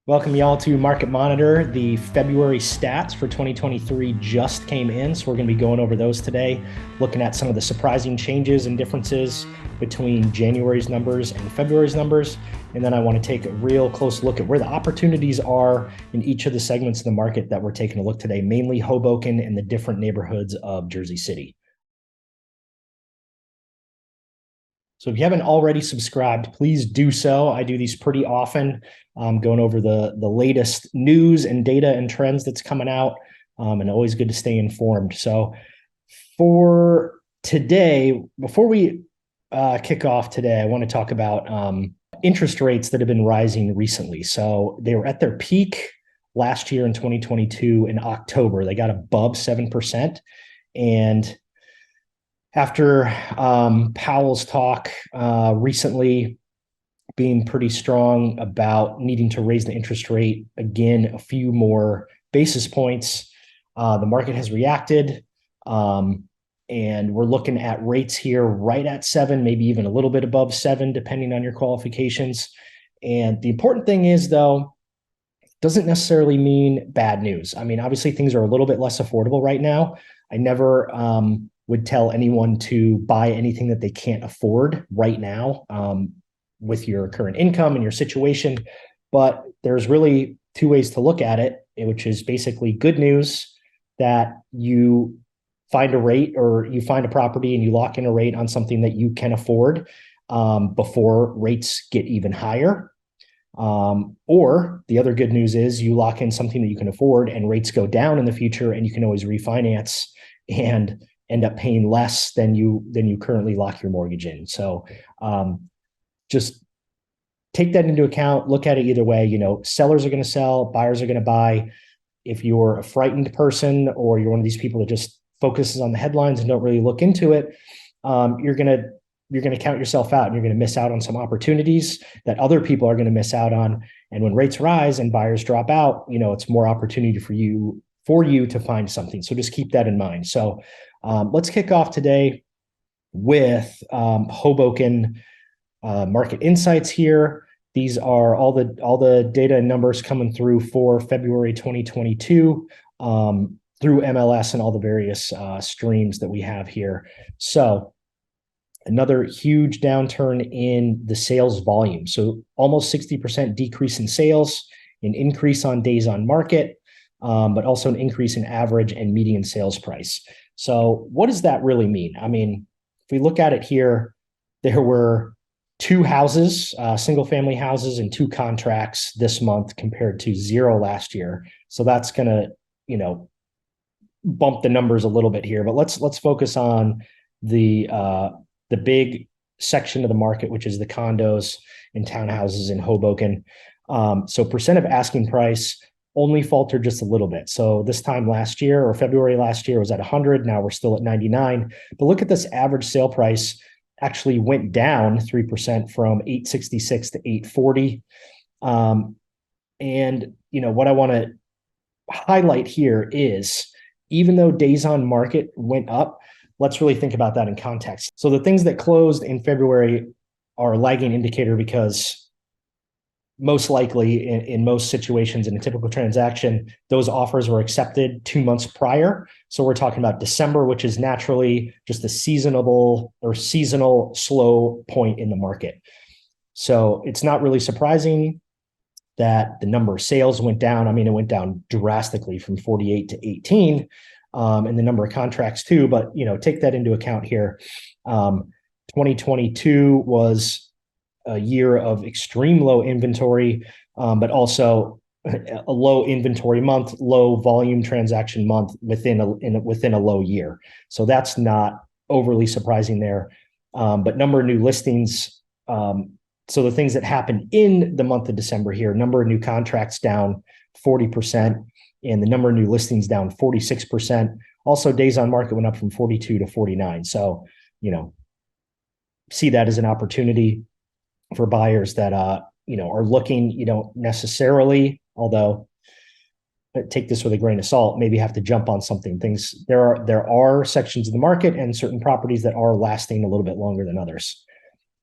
Welcome y'all to Market Monitor. The February stats for 2023 just came in, so we're going to be going over those today, looking at some of the surprising changes and differences between January's numbers and February's numbers. And then I want to take a real close look at where the opportunities are in each of the segments of the market that we're taking a look today, mainly Hoboken and the different neighborhoods of Jersey City. So if you haven't already subscribed, please do so. I do these pretty often, going over the latest news and data and trends that's coming out, and always good to stay informed. So for today, before we kick off today, I want to talk about interest rates that have been rising recently. So they were at their peak last year in 2022 in October. They got above 7%. And after Powell's talk recently being pretty strong about needing to raise the interest rate again a few more basis points, the market has reacted, and we're looking at rates here right at 7, maybe even a little bit above 7, depending on your qualifications. And the important thing is, though, doesn't necessarily mean bad news. I mean, obviously things are a little bit less affordable right now. I never would tell anyone to buy anything that they can't afford right now with your current income and your situation. But there's really two ways to look at it, which is basically good news that you find a rate or you find a property and you lock in a rate on something that you can afford before rates get even higher. Or the other good news is you lock in something that you can afford and rates go down in the future and you can always refinance and end up paying less than you currently lock your mortgage in. So just take that into account. Look at it either way. You know, sellers are going to sell, buyers are going to buy. If you're a frightened person or you're one of these people that just focuses on the headlines and don't really look into it, you're going to count yourself out and you're going to miss out on some opportunities that other people are going to miss out on. And when rates rise and buyers drop out, you know, it's more opportunity for you to find something. So just keep that in mind. So let's kick off today with Hoboken market insights here. These are all the data and numbers coming through for February 2022 through MLS and all the various streams that we have here. So another huge downturn in the sales volume. So almost 60% decrease in sales, an increase on days on market, but also an increase in average and median sales price. So what does that really mean? I mean, if we look at it here, there were 2 houses, single family houses and 2 contracts this month compared to 0 last year. So that's going to, you know, bump the numbers a little bit here, but let's focus on the big section of the market, which is the condos and townhouses in Hoboken. So percent of asking price only faltered just a little bit. So this time last year or February last year was at 100. Now we're still at 99. But look at this average sale price actually went down 3% from 866 to 840. And you know what I want to highlight here is even though days on market went up, let's really think about that in context. So the things that closed in February are a lagging indicator because most likely in most situations in a typical transaction, those offers were accepted 2 months prior. So we're talking about December, which is naturally just a seasonal slow point in the market. So it's not really surprising that the number of sales went down. I mean, it went down drastically from 48 to 18, and the number of contracts too. But, you know, take that into account here. 2022 was a year of extreme low inventory, but also a low inventory month, low volume transaction month within a low year. So that's not overly surprising there. But number of new listings. So the things that happened in the month of December here, number of new contracts down 40%, and the number of new listings down 46%. Also, days on market went up from 42 to 49. So, you know, see that as an opportunity for buyers that you know, are looking. You don't necessarily, although take this with a grain of salt, maybe have to jump on something. There are sections of the market and certain properties that are lasting a little bit longer than others.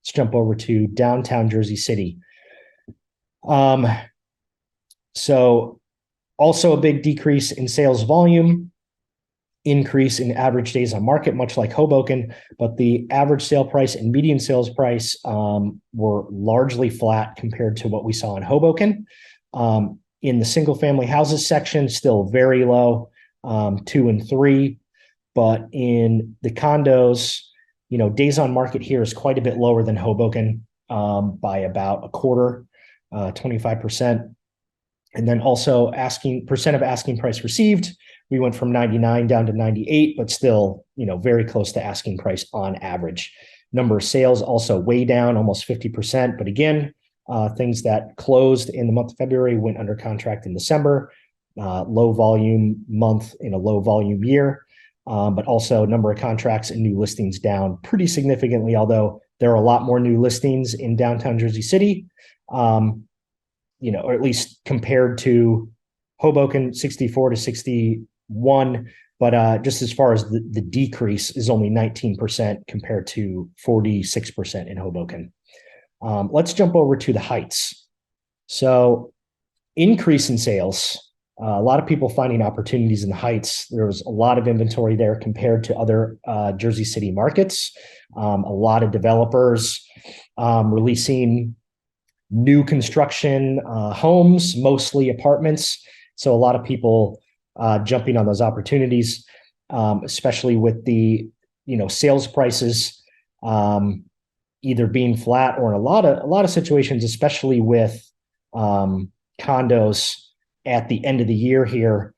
Let's jump over to downtown Jersey City. So also a big decrease in sales volume, increase in average days on market, much like Hoboken, but the average sale price and median sales price were largely flat compared to what we saw in Hoboken. In the single family houses section, still very low, 2 and 3, but in the condos, days on market here is quite a bit lower than Hoboken by about a quarter, 25%. And then also percent of asking price received, we went from 99 down to 98, but still, very close to asking price on average. Number of sales also way down, almost 50%. But again, things that closed in the month of February went under contract in December. Low volume month in a low volume year, but also number of contracts and new listings down pretty significantly, although there are a lot more new listings in downtown Jersey City. Or at least compared to Hoboken, 64 to 61. But just as far as the decrease is only 19% compared to 46% in Hoboken. Let's jump over to the Heights. So increase in sales. A lot of people finding opportunities in the Heights. There was a lot of inventory there compared to other Jersey City markets. A lot of developers releasing new construction homes, mostly apartments. So a lot of people jumping on those opportunities, especially with the sales prices either being flat or in a lot of situations, especially with condos at the end of the year here,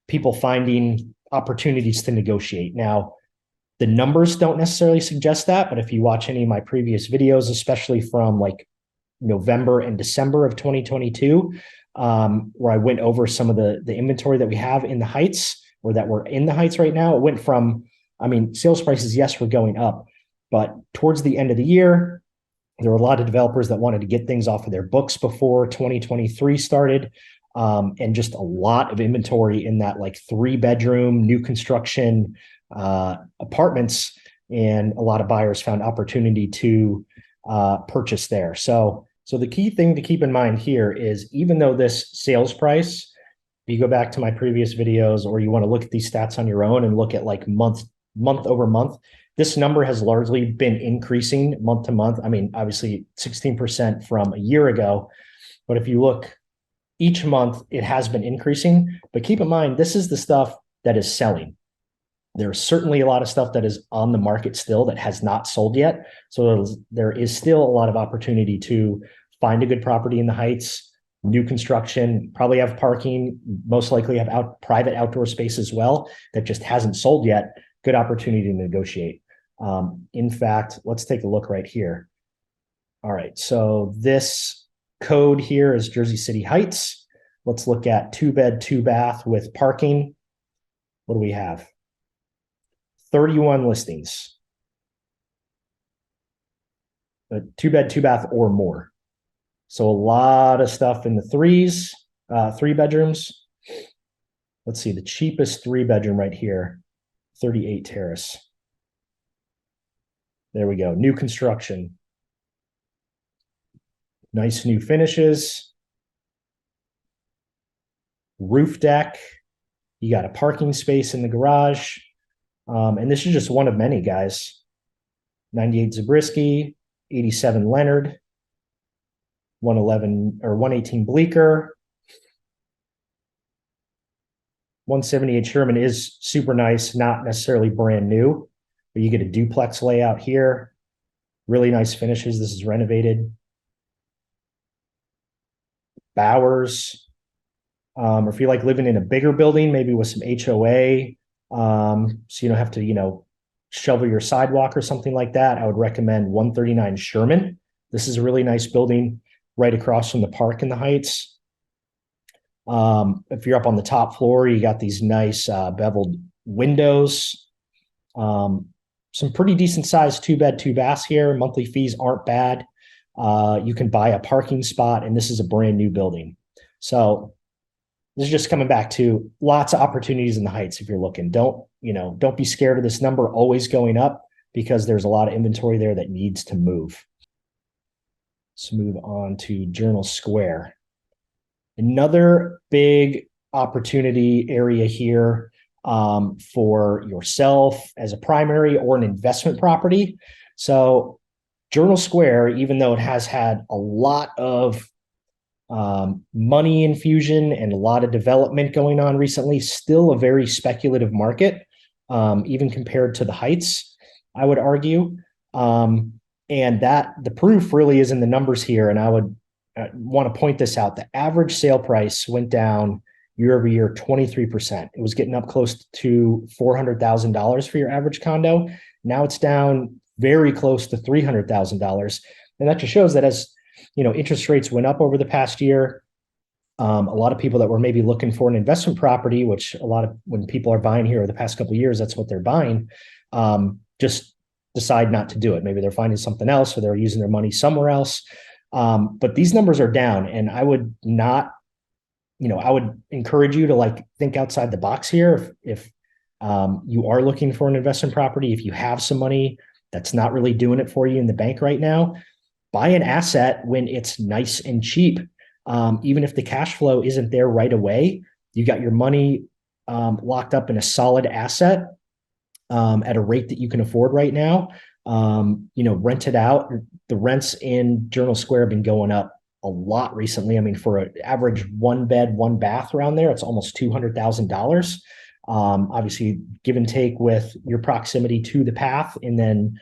people finding opportunities to negotiate. Now, the numbers don't necessarily suggest that, but if you watch any of my previous videos, especially from like November and December of 2022, where I went over some of the inventory that we have in the Heights, or that we're in the Heights right now, it went from, sales prices, yes, were going up, but towards the end of the year, there were a lot of developers that wanted to get things off of their books before 2023 started, and just a lot of inventory in that like 3-bedroom new construction apartments, and a lot of buyers found opportunity to purchase there. So the key thing to keep in mind here is, even though this sales price, if you go back to my previous videos, or you want to look at these stats on your own and look at like month over month, this number has largely been increasing month to month. Obviously 16% from a year ago, but if you look each month, it has been increasing. But keep in mind, this is the stuff that is selling. There's certainly a lot of stuff that is on the market still that has not sold yet. So there is still a lot of opportunity to find a good property in the Heights, new construction, probably have parking, most likely have private outdoor space as well that just hasn't sold yet. Good opportunity to negotiate. In fact, let's take a look right here. All right, so this code here is Jersey City Heights. Let's look at 2-bed, 2-bath with parking. What do we have? 31 listings. 2-bed, 2-bath or more. So a lot of stuff in the 3s, 3 bedrooms. Let's see, the cheapest 3-bedroom right here, 38 Terrace. There we go, new construction. Nice new finishes. Roof deck. You got a parking space in the garage. And this is just one of many, guys. 98 Zabriskie, 87 Leonard, 111 or 118 Bleecker. 178 Sherman is super nice, not necessarily brand new, but you get a duplex layout here. Really nice finishes. This is renovated. Bowers. Or if you like living in a bigger building, maybe with some HOA, so you don't have to, shovel your sidewalk or something like that, I would recommend 139 Sherman. This is a really nice building right across from the park in the Heights. If you're up on the top floor, you got these nice beveled windows. Some pretty decent sized 2-bed, 2-baths here. Monthly fees aren't bad. You can buy a parking spot, and this is a brand new building. So this is just coming back to lots of opportunities in the Heights. If you're looking, don't be scared of this number always going up, because there's a lot of inventory there that needs to move. Let's move on to Journal Square. Another big opportunity area here for yourself as a primary or an investment property. So Journal Square, even though it has had a lot of money infusion and a lot of development going on recently, still a very speculative market, even compared to the Heights, I would argue. And that the proof really is in the numbers here. And I would want to point this out. The average sale price went down year over year 23%. It was getting up close to $400,000 for your average condo. Now it's down very close to $300,000. And that just shows that as interest rates went up over the past year, a lot of people that were maybe looking for an investment property, which a lot of when people are buying here over the past couple of years, that's what they're buying, just decide not to do it. Maybe they're finding something else or they're using their money somewhere else. But these numbers are down, and I would not, I would encourage you to think outside the box here. If you are looking for an investment property, if you have some money that's not really doing it for you in the bank right now, buy an asset when it's nice and cheap. Even if the cash flow isn't there right away, you got your money locked up in a solid asset at a rate that you can afford right now. Rent it out. The rents in Journal Square have been going up a lot recently. I mean, for an average 1 bed, 1 bath around there, it's almost $200,000. Obviously, give and take with your proximity to the path, and then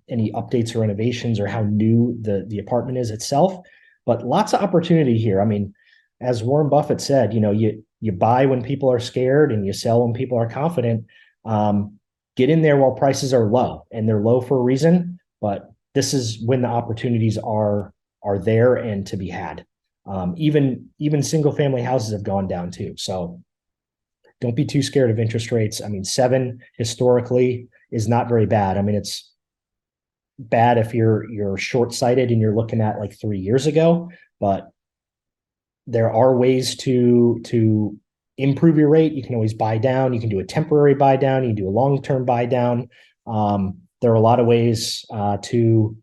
any updates or renovations or how new the apartment is itself. But lots of opportunity here. I mean, as Warren Buffett said, you buy when people are scared and you sell when people are confident. Get in there while prices are low, and they're low for a reason. But this is when the opportunities are there and to be had. Even single family houses have gone down too. So don't be too scared of interest rates. I mean, 7 historically is not very bad. I mean, it's bad if you're short-sighted and you're looking at 3 years ago, but there are ways to improve your rate. You can always buy down. You can do a temporary buy down. You can do a long-term buy down. There are a lot of ways to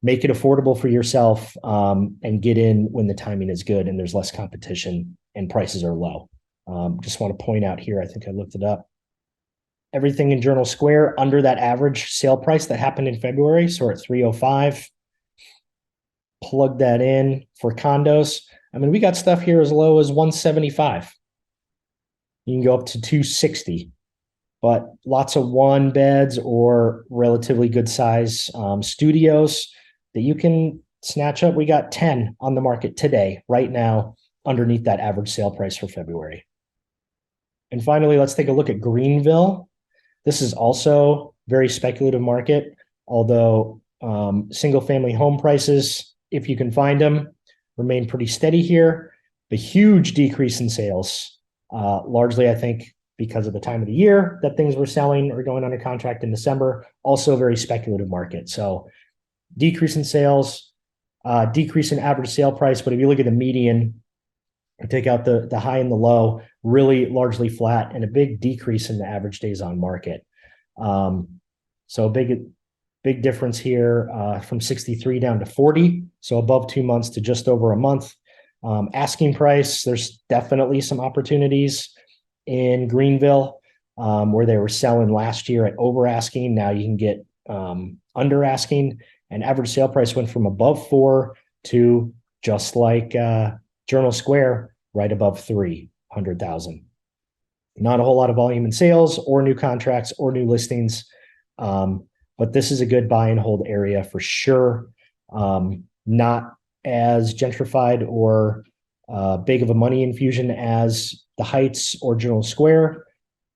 make it affordable for yourself and get in when the timing is good and there's less competition and prices are low. Just want to point out here, I think I looked it up. Everything in Journal Square under that average sale price that happened in February. So we're at 305. Plug that in for condos. I mean, we got stuff here as low as 175. You can go up to 260, but lots of 1 beds or relatively good size studios that you can snatch up. We got 10 on the market today, right now, underneath that average sale price for February. And finally, let's take a look at Greenville. This is also very speculative market, although single family home prices, if you can find them, remain pretty steady here. The huge decrease in sales, largely, I think, because of the time of the year that things were selling or going under contract in December, also a very speculative market. So decrease in sales, decrease in average sale price. But if you look at the median, take out the high and the low, really largely flat, and a big decrease in the average days on market. So big difference here from 63 down to 40. So above 2 months to just over a month. Asking price, there's definitely some opportunities in Greenville where they were selling last year at over asking. Now you can get under asking, and average sale price went from above 4 to just like Journal Square, right above 300,000. Not a whole lot of volume in sales or new contracts or new listings. But this is a good buy and hold area for sure. Not as gentrified or big of a money infusion as the Heights or Journal Square,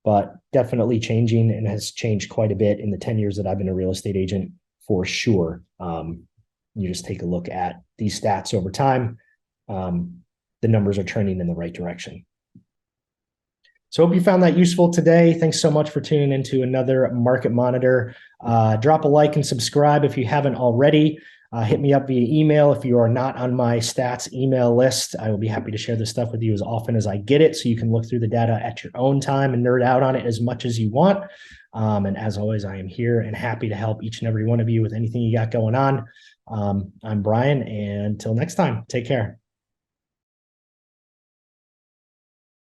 but definitely changing, and has changed quite a bit in the 10 years that I've been a real estate agent for sure. You just take a look at these stats over time. The numbers are trending in the right direction. So hope you found that useful today. Thanks so much for tuning into another Market Monitor. Drop a like and subscribe if you haven't already. Hit me up via email if you are not on my stats email list. I will be happy to share this stuff with you as often as I get it, so you can look through the data at your own time and nerd out on it as much as you want. And as always, I am here and happy to help each and every one of you with anything you got going on. I'm Brian, and until next time, take care.